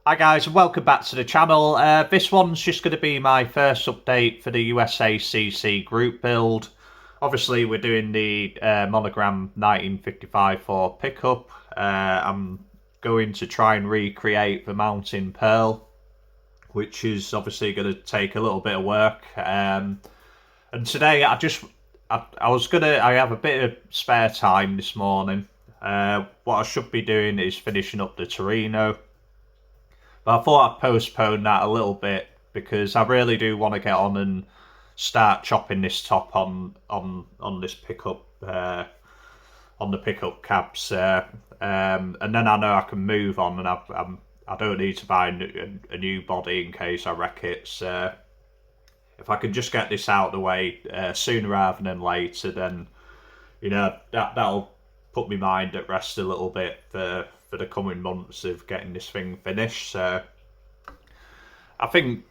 Hi guys and welcome back to the channel. This one's just going to be my first update for the USACC group build. Obviously we're doing the Monogram 1955 for pickup. I'm going to try and recreate the mountain pearl, which is obviously going to take a little bit of work. And today I have a bit of spare time this morning. What I should be doing is finishing up the Torino. But I thought I'd postpone that a little bit because I really do want to get on and start chopping this top on this pickup on the pickup cabs, and then I know I can move on, and I don't need to buy a new body in case I wreck it. So if I can just get this out of the way sooner rather than later, then that'll put my mind at rest a little bit for the coming months of getting this thing finished. So I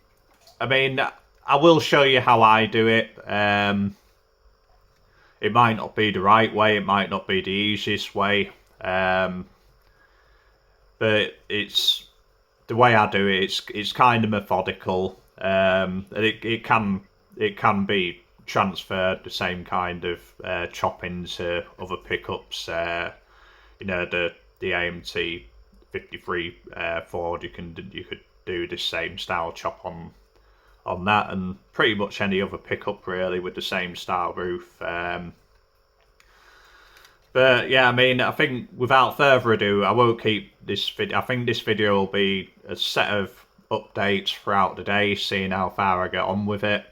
will show you how I do it. It might not be the right way, it might not be the easiest way, but it's the way I do it. It's kind of methodical, and it can be transferred the same kind of chopping to other pickups. The AMT 53 Ford, you could do the same style chop on that, and pretty much any other pickup really with the same style roof. But yeah, I think without further ado, I won't keep this video. I think this video will be a set of updates throughout the day, seeing how far I get on with it,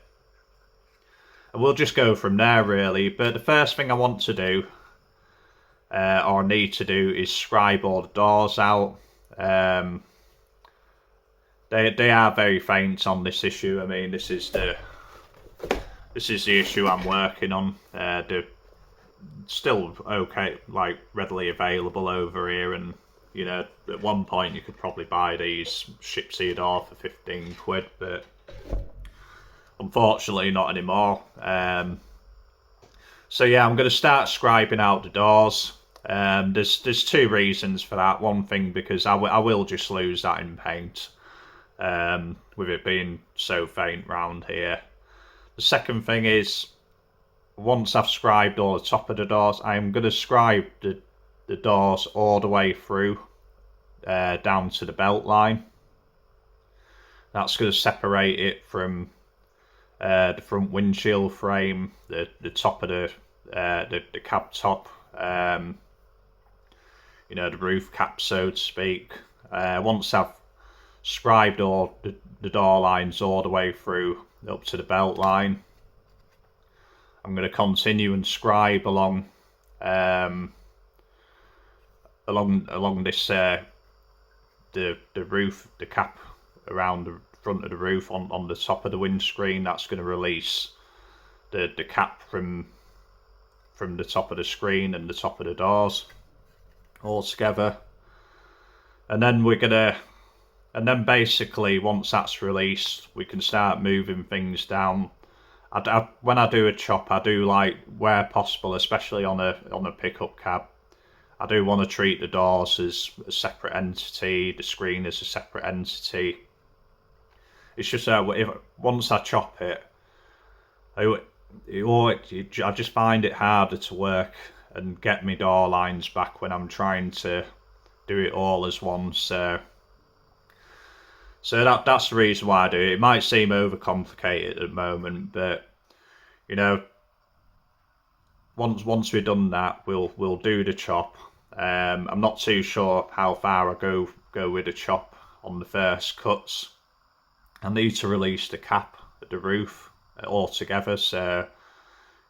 and we'll just go from there really. But the first thing I want to do, or need to do, is scribe all the doors out. They are very faint on this issue. This is the issue I'm working on. They're still okay, like readily available over here, and at one point you could probably buy these shipped to your door for 15 quid, but unfortunately not anymore. So yeah, I'm going to start scribing out the doors. There's two reasons for that. One thing, because I will just lose that in paint, with it being so faint round here. The second thing is, once I've scribed all the top of the doors, I'm going to scribe the doors all the way through, down to the belt line. That's going to separate it from the front windshield frame, the top of the cab top, the roof cap, so to speak. Once I've scribed all the door lines all the way through up to the belt line, I'm going to continue and scribe along this the roof, the cap around the front of the roof on the top of the windscreen. That's going to release the cap from the top of the screen and the top of the doors all together. And then basically once that's released, we can start moving things down. When I do a chop, I do, like, where possible, especially on a pickup cab, I do want to treat the doors as a separate entity, the screen as a separate entity. It's just that once I chop it, I just find it harder to work and get my door lines back when I'm trying to do it all as one. So that's the reason why I do it. It might seem overcomplicated at the moment, but once we've done that, we'll do the chop. I'm not too sure how far I go with the chop on the first cuts. I need to release the cap at the roof altogether. So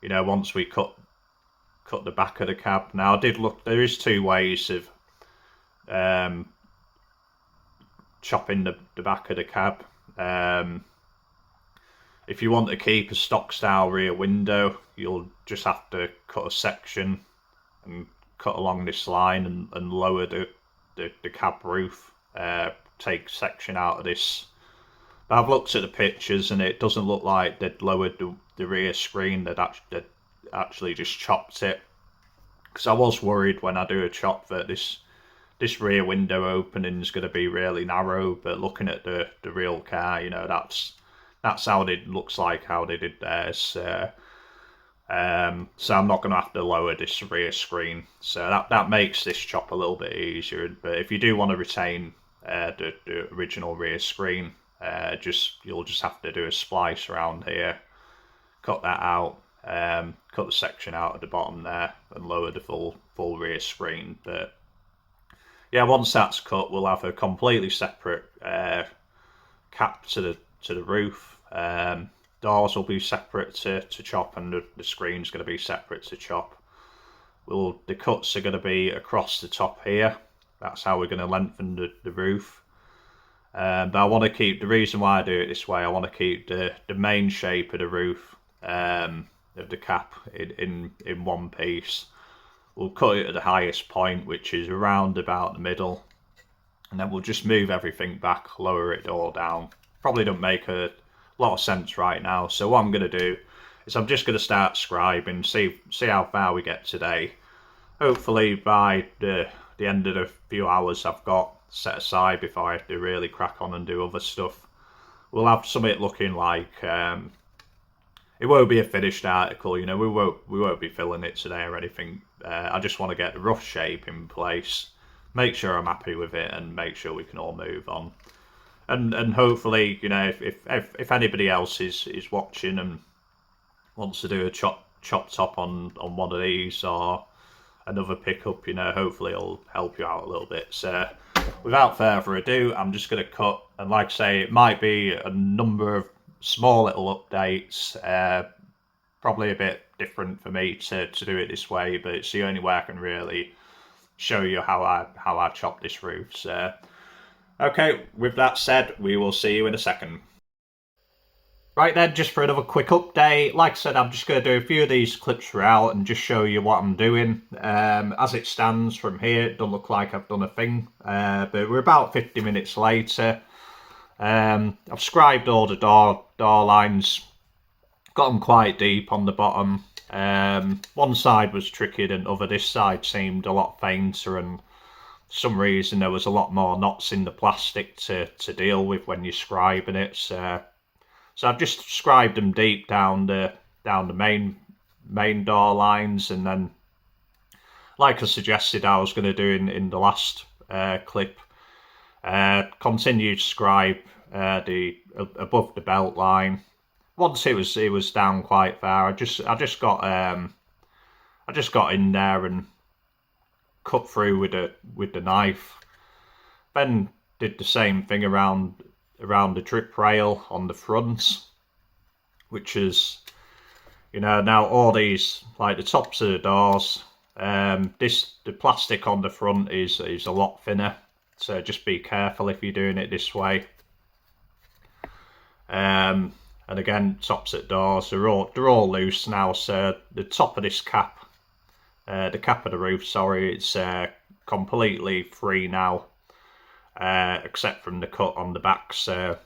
once we cut the back of the cab. Now I did look. There is two ways of chopping the back of the cab. If you want to keep a stock style rear window, you'll just have to cut a section and cut along this line and lower the cab roof, take section out of this. But I've looked at the pictures and it doesn't look like they'd lowered the rear screen. They'd actually just chopped it, because I was worried when I do a chop that this this rear window opening is going to be really narrow, but looking at the real car, you know, that's how it looks like how they did theirs. So I'm not going to have to lower this rear screen, so that makes this chop a little bit easier. But if you do want to retain the original rear screen, you'll just have to do a splice around here, cut that out, cut the section out at the bottom there, and lower the full rear screen. But yeah, once that's cut, we'll have a completely separate cap to the roof. Doors will be separate to chop, and the screen's going to be separate to chop. The cuts are going to be across the top here. That's how we're going to lengthen the roof. But I want to keep, the reason why I do it this way, I want to keep the main shape of the roof, of the cap, in one piece. We'll cut it at the highest point, which is around about the middle, and then we'll just move everything back, lower it all down. Probably don't make a lot of sense right now, so what I'm going to do is I'm just going to start scribing, see how far we get today. Hopefully by the end of the few hours I've got set aside before I have to really crack on and do other stuff, we'll have something looking like, it won't be a finished article, you know, we won't be filling it today or anything. I just want to get the rough shape in place, make sure I'm happy with it, and make sure we can all move on. And hopefully, you know, if anybody else is watching and wants to do a chop top on one of these or another pickup, you know, hopefully it'll help you out a little bit. So without further ado, I'm just going to cut, and like I say, it might be a number of small little updates, probably a bit different for me to do it this way, but it's the only way I can really show you how I chop this roof. So okay, with that said, we will see you in a second. Right then, just for another quick update, like I said, I'm just going to do a few of these clips throughout and just show you what I'm doing. As it stands from here, it doesn't look like I've done a thing, but we're about 50 minutes later. I've scribed all the door lines, got them quite deep on the bottom. One side was trickier than the other. This side seemed a lot fainter, and for some reason there was a lot more knots in the plastic to deal with when you're scribing it. So I've just scribed them deep down the main door lines, and then, like I suggested I was going to do in the last clip, continue to scribe above the belt line. Once it was down quite far, I just got in there and cut through with the knife. Then did the same thing around the drip rail on the front, which is, you know, now all these, like the tops of the doors, the plastic on the front is a lot thinner, so just be careful if you're doing it this way. And again, tops at doors, they're all loose now, so the top of this cap, the cap of the roof, sorry, it's completely free now, except from the cut on the back. So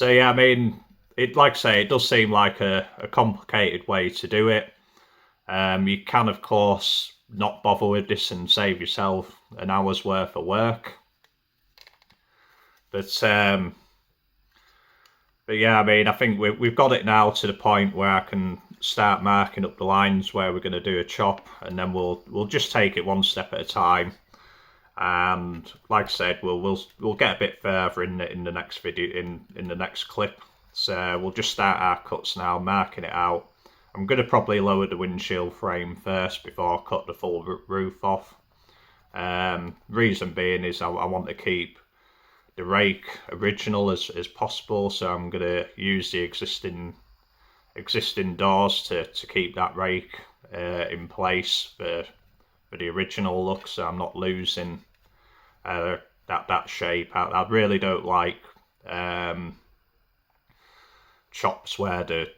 yeah, I mean, like I say, it does seem like a complicated way to do it. You can, of course, not bother with this and save yourself an hour's worth of work. But yeah, I mean, I think we've got it now to the point where I can start marking up the lines where we're going to do a chop, and then we'll just take it one step at a time. And like I said, we'll get a bit further in the next video, in the next clip. So we'll just start our cuts now, marking it out. I'm going to probably lower the windshield frame first before I cut the full roof off. Reason being is I want to keep the rake original as possible, so I'm going to use the existing doors to keep that rake in place for the original look, so I'm not losing that shape. I really don't like chops where the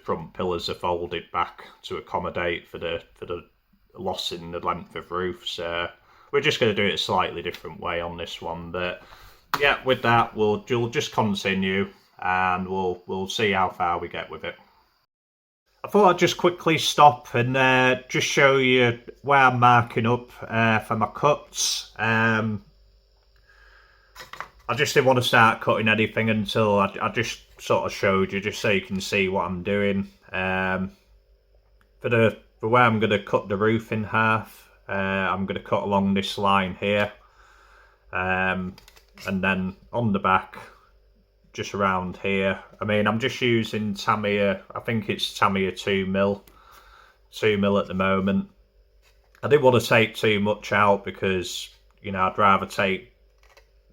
front pillars are folded back to accommodate for the loss in the length of roof. So we're just going to do it a slightly different way on this one. But yeah, with that, we'll just continue, and we'll see how far we get with it. I thought I'd just quickly stop and just show you where I'm marking up for my cuts. I just didn't want to start cutting anything until I just sort of showed you, just so you can see what I'm doing. For where I'm going to cut the roof in half, I'm going to cut along this line here, and then on the back, just around here. I mean, I'm just using Tamiya. I think it's Tamiya 2mm at the moment. I didn't want to take too much out because, you know, I'd rather take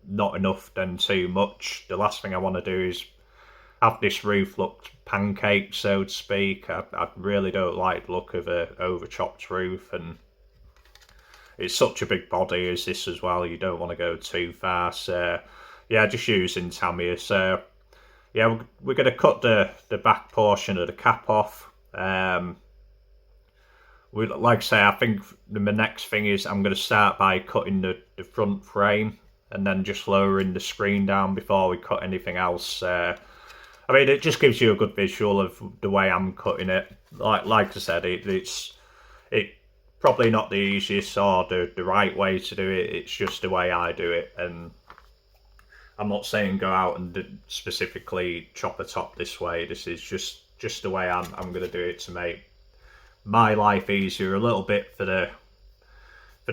not enough than too much. The last thing I want to do is have this roof look pancake, so to speak. I really don't like the look of a over chopped roof, and it's such a big body as this as well. You don't want to go too far. So yeah, just using Tamiya. So yeah, we're going to cut the back portion of the cap off. Like I say, I think the next thing is I'm going to start by cutting the front frame, and then just lowering the screen down before we cut anything else. I mean, it just gives you a good visual of the way I'm cutting it. Like I said, it's probably not the easiest or the right way to do it. It's just the way I do it, and I'm not saying go out and specifically chop a top this way. This is just the way I'm going to do it to make my life easier a little bit for the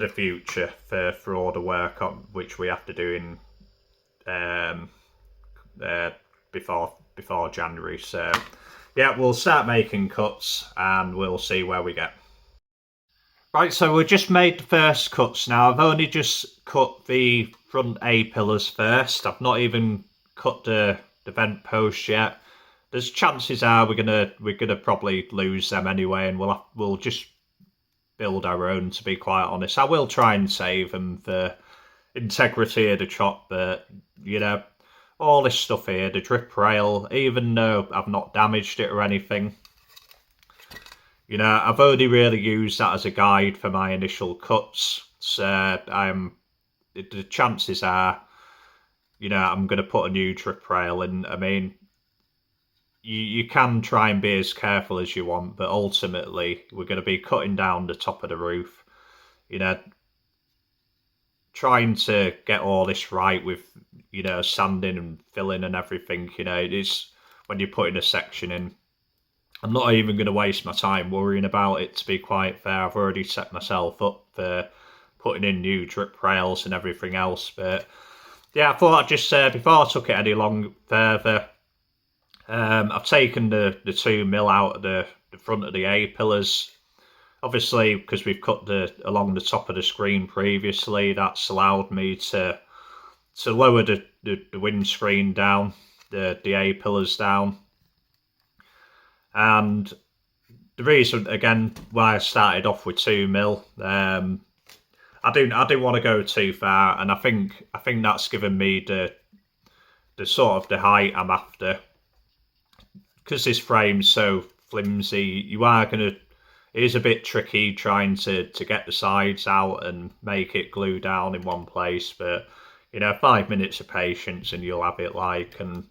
future, for all the work on which we have to do in before January. So yeah, we'll start making cuts and we'll see where we get. Right, so we just made the first cuts now. I've only just cut the front A-pillars first. I've not even cut the vent posts yet. There's chances are we're gonna probably lose them anyway, and we'll just build our own, to be quite honest. I will try and save them for integrity of the chop, but you know, all this stuff here, the drip rail, even though I've not damaged it or anything, you know, I've only really used that as a guide for my initial cuts. So the chances are, you know, I'm going to put a new drip rail in. I mean, you can try and be as careful as you want, but ultimately we're going to be cutting down the top of the roof. You know, trying to get all this right with, you know, sanding and filling and everything. You know, it's when you're putting a section in, I'm not even going to waste my time worrying about it, to be quite fair. I've already set myself up for putting in new drip rails and everything else. But yeah, I thought I'd just before I took it any further, I've taken the 2mm out of the front of the A-pillars. Obviously, because we've cut along the top of the screen previously, that's allowed me to lower the windscreen down, the A-pillars down. And the reason, again, why I started off with 2mm, I didn't want to go too far, and I think that's given me the sort of the height I'm after. Because this frame's so flimsy, it is a bit tricky trying to get the sides out and make it glue down in one place. But you know, 5 minutes of patience and you'll have it like. And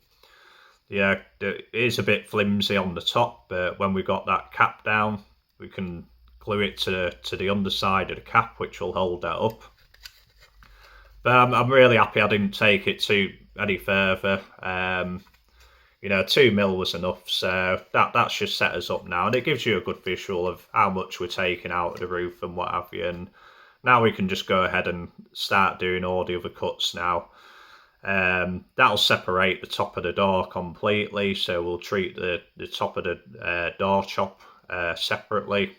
yeah, it is a bit flimsy on the top, but when we got that cap down, we can glue it to the underside of the cap, which will hold that up. But I'm really happy I didn't take it any further. You know, 2mm was enough, so that's just set us up now, and it gives you a good visual of how much we're taking out of the roof and what have you. And now we can just go ahead and start doing all the other cuts now. That'll separate the top of the door completely, so we'll treat the top of the door chop separately.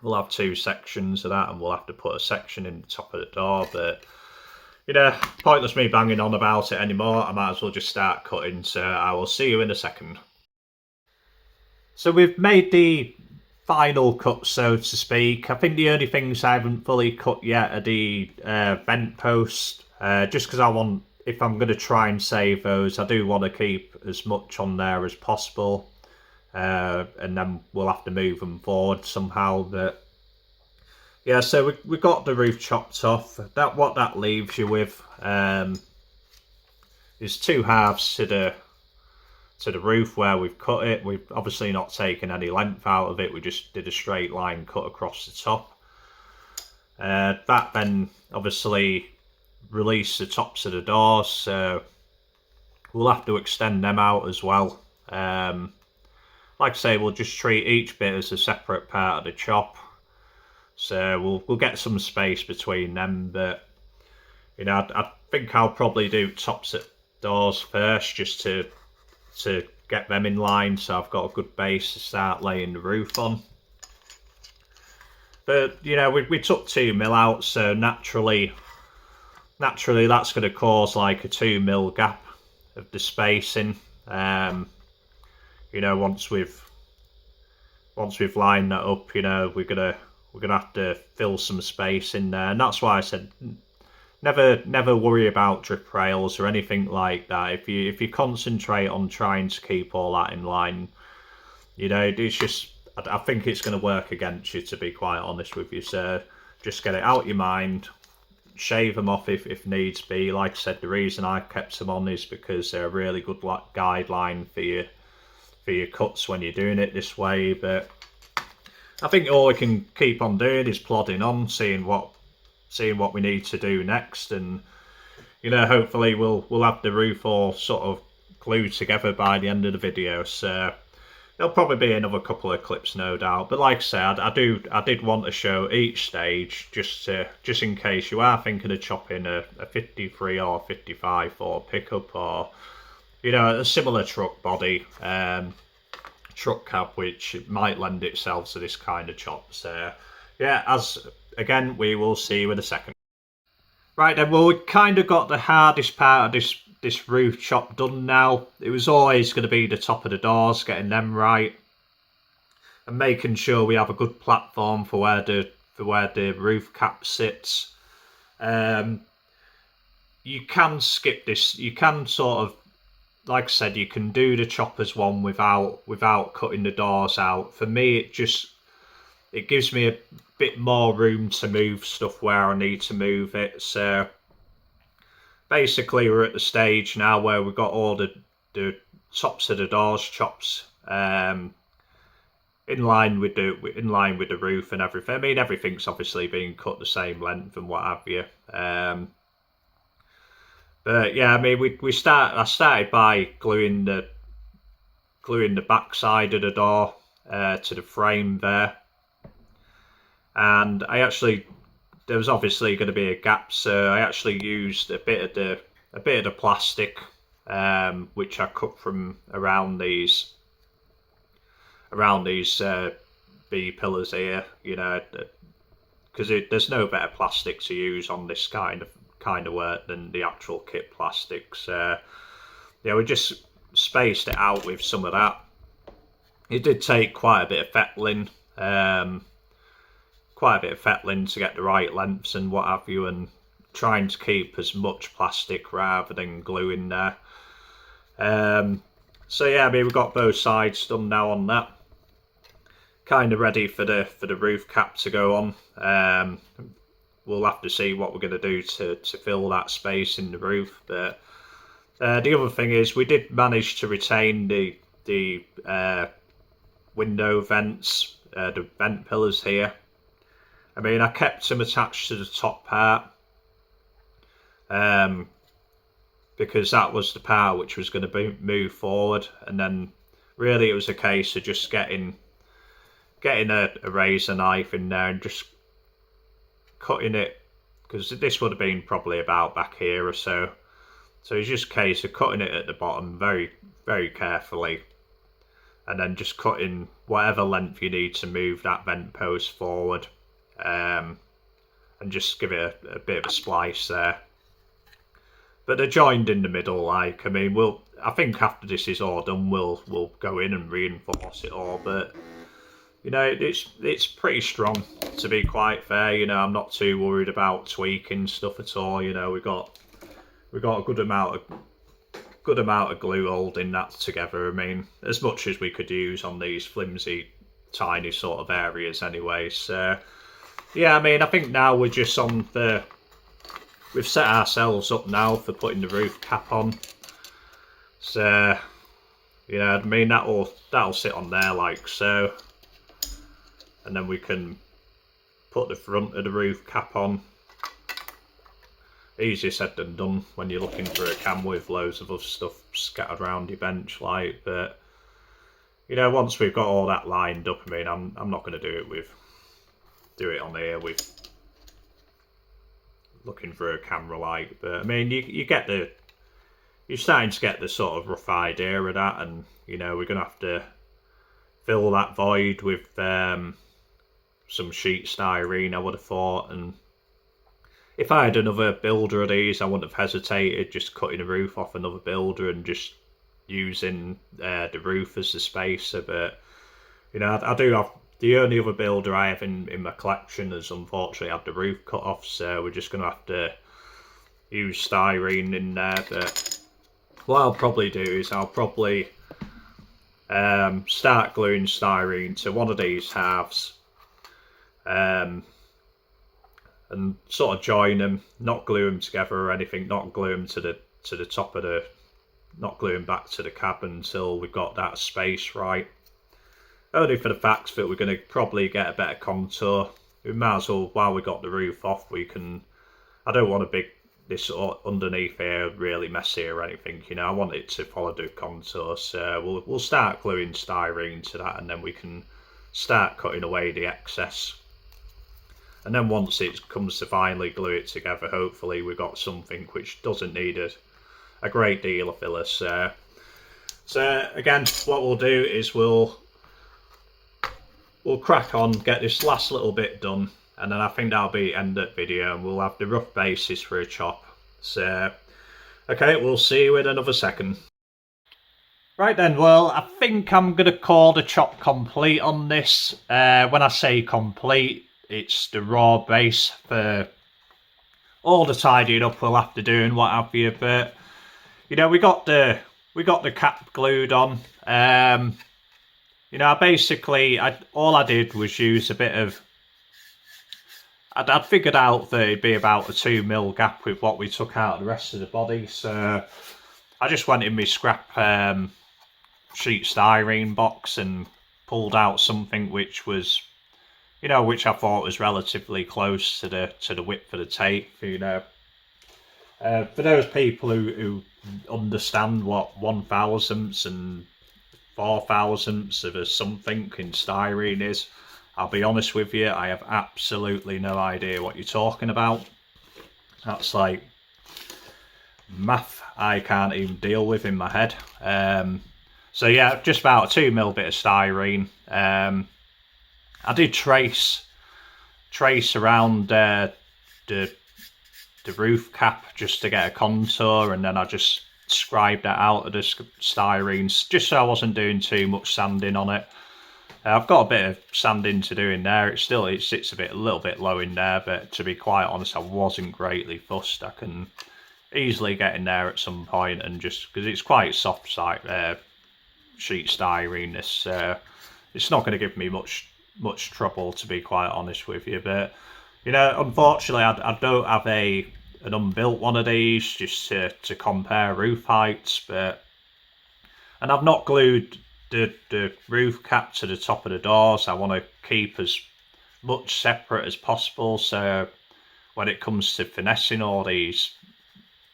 We'll have 2 sections of that, and we'll have to put a section in the top of the door. But you know, pointless me banging on about it anymore. I might as well just start cutting, so I will see you in a second. So we've made the final cut, so to speak. I think the only things I haven't fully cut yet are the vent posts, just because if I'm going to try and save those, I do want to keep as much on there as possible, and then we'll have to move them forward somehow. But yeah, so we got the roof chopped off. What that leaves you with is 2 halves to the roof where we've cut it. We've obviously not taken any length out of it, we just did a straight line cut across the top. That then obviously released the tops of the doors, so we'll have to extend them out as well. Like I say, we'll just treat each bit as a separate part of the chop, so we'll get some space between them. But you know, I think I'll probably do tops at doors first, just to get them in line, so I've got a good base to start laying the roof on. But you know, we took 2mm out, so naturally that's going to cause like a 2mm gap of the spacing. You know, once we've lined that up, you know, we're gonna have to fill some space in there, and that's why I said never worry about drip rails or anything like that. If you concentrate on trying to keep all that in line, you know, it's just, I think it's going to work against you, to be quite honest with you. So just get it out your mind, shave them off if needs be. Like I said, the reason I kept them on is because they're a really good guideline for your cuts when you're doing it this way. But I think all we can keep on doing is plodding on, seeing what we need to do next, and you know, hopefully we'll have the roof all sort of glued together by the end of the video. So there'll probably be another couple of clips, no doubt. But like I said, I did want to show each stage, just in case you are thinking of chopping a 53 or 55 for pickup, or you know, a similar truck body, truck cab, which might lend itself to this kind of chop. So yeah, again, we will see you in a second. Right then, well, we kind of got the hardest part of this roof chop done now. It was always going to be the top of the doors, getting them right, and making sure we have a good platform for where the roof cap sits. You can skip this. You can sort of, like I said, you can do the choppers one without cutting the doors out. For me, it gives me a bit more room to move stuff where I need to move it. So basically, we're at the stage now where we've got all the tops of the doors chops in line with the roof and everything. I mean, everything's obviously being cut the same length and what have you. But yeah, I mean, I started by gluing the back side of the door to the frame there, and there was obviously going to be a gap, so I actually used a bit of the plastic, which I cut from around these B pillars here, you know, because there's no better plastic to use on this kind of work than the actual kit plastics. Yeah, we just spaced it out with some of that. It did take quite a bit of fettling, to get the right lengths and what have you, and trying to keep as much plastic rather than glue in there. So yeah, I mean, we've got both sides done now on that. Kind of ready for the roof cap to go on. We'll have to see what we're going to do to fill that space in the roof. But the other thing is, we did manage to retain the window vents, the vent pillars here. I mean, I kept them attached to the top part, because that was the part which was going to move forward, and then really it was a case of just getting a razor knife in there and just cutting it, because this would have been probably about back here or so. So it's just a case of cutting it at the bottom very, very carefully, and then just cutting whatever length you need to move that vent post forward, and just give it a bit of a splice there. But they're joined in the middle, like, I mean, I think after this is all done, we'll go in and reinforce it all. But you know, it's pretty strong, to be quite fair. You know, I'm not too worried about tweaking stuff at all. You know, we got a good amount of glue holding that together. I mean, as much as we could use on these flimsy, tiny sort of areas anyway. So yeah, I mean, I think now we're just on we've set ourselves up now for putting the roof cap on. So You know, I mean, that'll sit on there like so, and then we can put the front of the roof cap on. Easier said than done when you're looking for a cam with loads of other stuff scattered around your bench, like. But you know, once we've got all that lined up, I mean, I'm not going to do it on here with looking for a camera light. But I mean, you're starting to get the sort of rough idea of that, and you know, we're going to have to fill that void with some sheet styrene, I would have thought. And if I had another builder of these, I wouldn't have hesitated just cutting the roof off another builder and just using the roof as the spacer. But you know, I do have the only other builder I have in my collection has unfortunately had the roof cut off, so we're just going to have to use styrene in there. But what I'll probably do is I'll probably start gluing styrene to one of these halves, and sort of join them, not glue them together or anything, not glue them to the top of the, not gluing back to the cab until we've got that space right. Only for the fact that we're going to probably get a better contour. We might as well, while we got the roof off, we can, I don't want this underneath here really messy or anything, you know, I want it to follow the contour. So we'll start gluing styrene to that, and then we can start cutting away the excess. And then once it comes to finally glue it together, hopefully we've got something which doesn't need a great deal of filler. So again, what we'll do is we'll crack on, get this last little bit done, and then I think that'll be end of video, and we'll have the rough basis for a chop. So okay, we'll see you in another second. Right then, well, I think I'm going to call the chop complete on this. When I say complete, it's the raw base for all the tidying up we'll have to do and what have you. But you know, we got the cap glued on. You know, all I did was use a bit of, I'd figured out that it'd be about a 2mm gap with what we took out of the rest of the body, so I just went in my scrap sheet styrene box and pulled out something which was, you know, which I thought was relatively close to the width of the tape. You know, for those people who understand what 1/1000ths and 4/1000ths of a something in styrene is, I'll be honest with you, I have absolutely no idea what you're talking about. That's like math I can't even deal with in my head. So yeah, just about a 2mm bit of styrene. I did trace around the roof cap just to get a contour, and then I just scribed that out of the styrene just so I wasn't doing too much sanding on it. I've got a bit of sanding to do in there. It sits a little bit low in there, but to be quite honest, I wasn't greatly fussed. I can easily get in there at some point, and just because it's quite soft sheet styrene, it's not going to give me much trouble, to be quite honest with you. But you know, unfortunately, I don't have an unbuilt one of these just to compare roof heights, and I've not glued the roof cap to the top of the doors. I want to keep as much separate as possible, so when it comes to finessing all these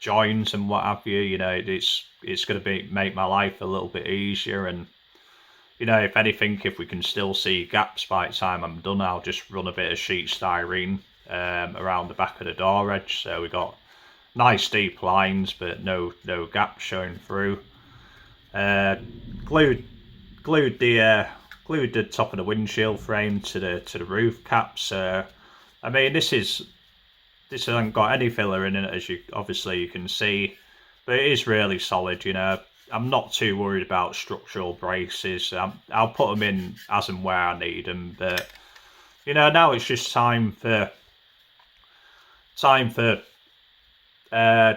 joins and what have you, you know, it's going to make my life a little bit easier. And you know, if anything, if we can still see gaps by the time I'm done, I'll just run a bit of sheet styrene around the back of the door edge, so we got nice deep lines but no gaps showing through. Glued the top of the windshield frame to the roof cap. So I mean, this hasn't got any filler in it, as you can see, but it is really solid. You know, I'm not too worried about structural braces. I'll put them in as and where I need them, but you know, now it's just time for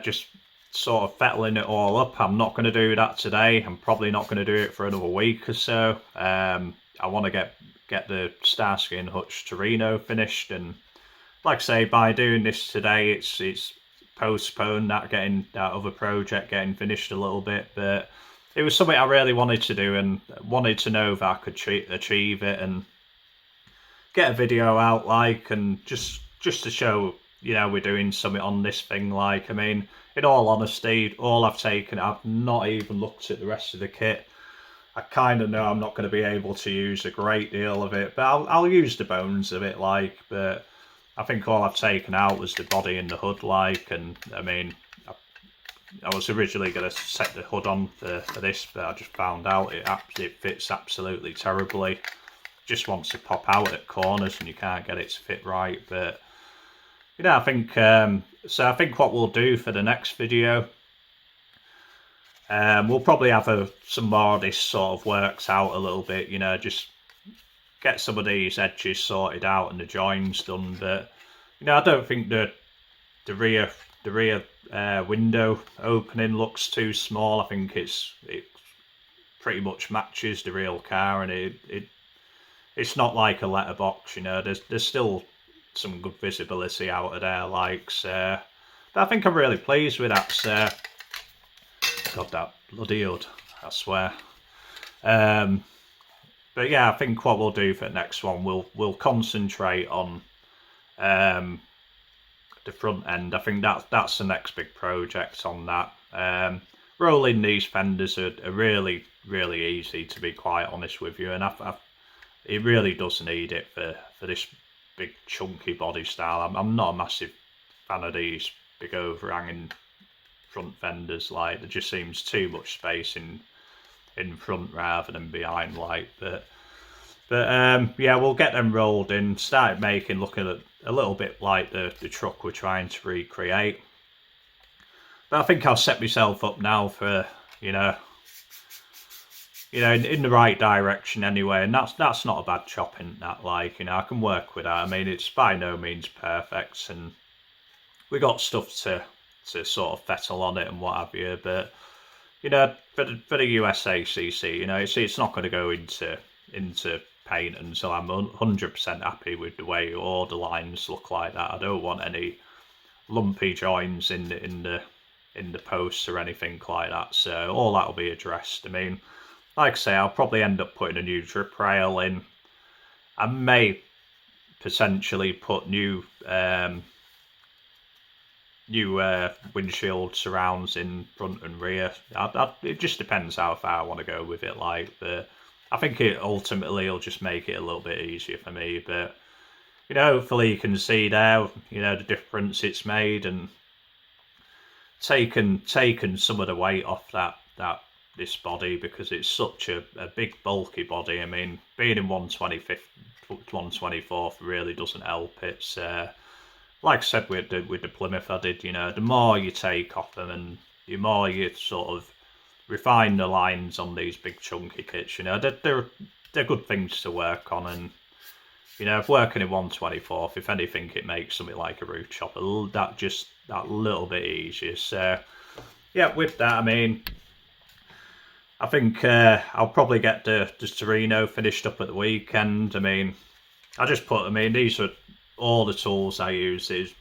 just sort of fettling it all up. I'm not going to do that today. I'm probably not going to do it for another week or so. I want to get the Starsky & Hutch Torino finished, and like I say, by doing this today, it's postponed that other project getting finished a little bit. But it was something I really wanted to do and wanted to know if I could achieve it and get a video out, like, and just to show, you know, we're doing something on this thing. Like, I mean, in all honesty, all I've taken, I've not even looked at the rest of the kit. I kind of know I'm not going to be able to use a great deal of it, but I'll use the bones of it, like, but I think all I've taken out was the body and the hood, like, and I mean, I was originally going to set the hood on for this, but I just found out it fits absolutely terribly. Just wants to pop out at corners and you can't get it to fit right. But you know, I think so I think what we'll do for the next video, we'll probably have some more of this sort of works out a little bit, you know, just get some of these edges sorted out and the joins done. But you know, I don't think the rear window opening looks too small. I think it pretty much matches the real car, and it's not like a letterbox, you know. There's still some good visibility out of there, like, so. But I think I'm really pleased with that, so. God, that bloody hood, I swear. But yeah, I think what we'll do for the next one, we'll concentrate on the front end. I think that's the next big project on that. Rolling these fenders are really, really easy, to be quite honest with you, and it really does need it for this big chunky body style. I'm not a massive fan of these big overhanging front fenders, like, there just seems too much space in front rather than behind, like, but yeah, we'll get them rolled in, start making looking a little bit like the truck we're trying to recreate. But I think I'll set myself up now for, you know, in the right direction anyway, and that's not a bad chopping, that, like, you know, I can work with that. I mean, it's by no means perfect, and we got stuff to sort of fettle on it and what have you, but you know, for the USACC, you know, it's not going to go into paint until I'm 100% happy with the way all the lines look like that. I don't want any lumpy joins in the posts or anything like that, so all that will be addressed. I mean, like I say, I'll probably end up putting a new drip rail in. I may potentially put new windshield surrounds in front and rear. It just depends how far I want to go with it, like, but I think it ultimately will just make it a little bit easier for me. But you know, hopefully you can see there, you know, the difference it's made, and taken some of the weight off this body, because it's such a big bulky body. I mean, being in 124th really doesn't help. It's like I said with the Plymouth I did, you know, the more you take off them and the more you sort of refine the lines on these big chunky kits, you know, they're good things to work on. And you know, if working in 124th, if anything, it makes something like a roof chopper that little bit easier. So yeah, with that, I mean, I think I'll probably get the Torino finished up at the weekend. I mean, these are all the tools I use. Is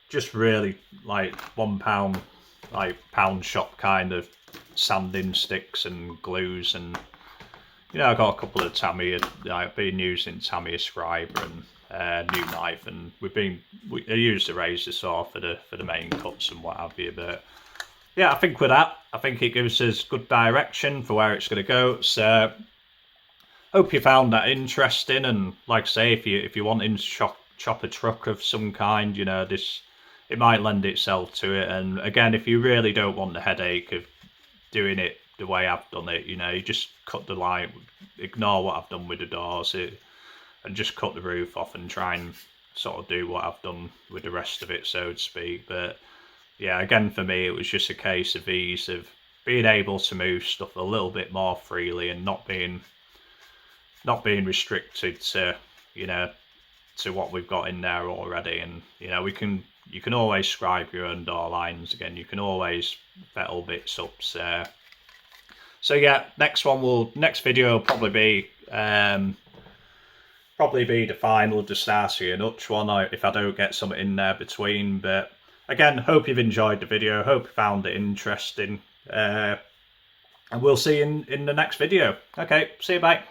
just really like £1, like pound shop kind of sanding sticks and glues, and you know, I got a couple of Tamiya. I've been using Tamiya scriber and new knife, and I used the razor saw for the main cuts and what have you. But yeah, I think with that, I think it gives us good direction for where it's going to go. So hope you found that interesting, and like I say, if you want to chop a truck of some kind, you know, it might lend itself to it. And again, if you really don't want the headache of doing it the way I've done it, you know, you just cut the line, ignore what I've done with the doors, and just cut the roof off and try and sort of do what I've done with the rest of it, so to speak. But yeah, again, for me, it was just a case of ease, of being able to move stuff a little bit more freely and not being restricted to, you know, to what we've got in there already. And you know, you can always scribe your own door lines again. You can always fettle bits up. So yeah, next video will probably be the final Starsky and Hutch one, if I don't get something in there between. But again, hope you've enjoyed the video. Hope you found it interesting. and we'll see you in the next video. Okay, see you, bye.